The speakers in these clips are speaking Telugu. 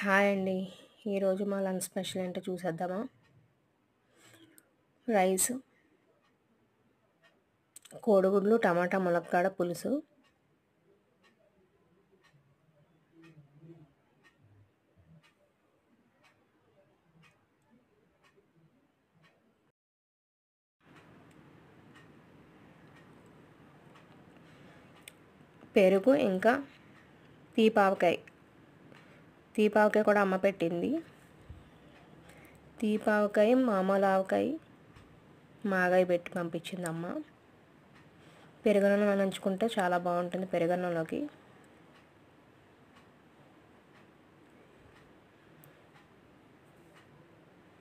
హాయ్ అండి. ఈరోజు మా లంచ్ స్పెషల్ ఏంటో చూసేద్దామా? రైస్, కోడిగుడ్లు, టమాటా ములక్కాడ పులుసు, పెరుగు, ఇంకా తీపావకాయ. తీపావకాయ కూడా అమ్మ పెట్టింది. తీపావకాయ, మామూలు ఆవకాయ, మాగాయ పెట్టి పంపించింది అమ్మ. పెరుగన్నం నంచుకుంటే చాలా బాగుంటుంది పెరుగన్నంలోకి.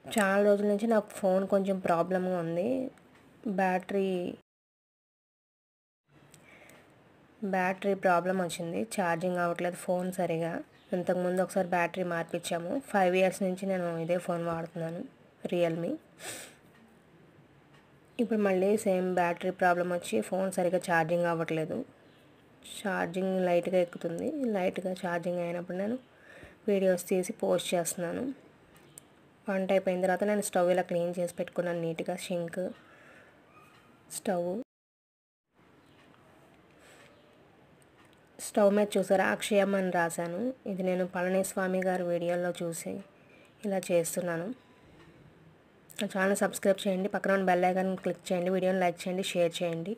చాలా రోజుల నుంచి నాకు ఫోన్ కొంచెం ప్రాబ్లంగా ఉంది. బ్యాటరీ ప్రాబ్లం వచ్చింది. ఛార్జింగ్ అవ్వట్లేదు ఫోన్ సరిగా. ఇంతకుముందు ఒకసారి బ్యాటరీ మార్పించాము. 5 ఇయర్స్ నుంచి నేను ఇదే ఫోన్ వాడుతున్నాను, రియల్మీ. ఇప్పుడు మళ్ళీ సేమ్ బ్యాటరీ ప్రాబ్లం వచ్చి ఫోన్ సరిగా ఛార్జింగ్ అవ్వట్లేదు. ఛార్జింగ్ లైట్గా ఎక్కుతుంది. లైట్గా ఛార్జింగ్ అయినప్పుడు నేను వీడియోస్ తీసి పోస్ట్ చేస్తున్నాను. వంట అయిపోయిన తర్వాత నేను స్టవ్ ఇలా క్లీన్ చేసి పెట్టుకున్నాను నీట్గా. షింక్, స్టవ్ మీద చూసారా అక్షయం అని రాశాను. ఇది నేను పళనిస్వామి గారి వీడియోలో చూసి ఇలా చేస్తున్నాను. నా ఛానల్ సబ్స్క్రైబ్ చేయండి, పక్కన ఉన్న బెల్ ఐకాన్ క్లిక్ చేయండి, వీడియోని లైక్ చేయండి, షేర్ చేయండి.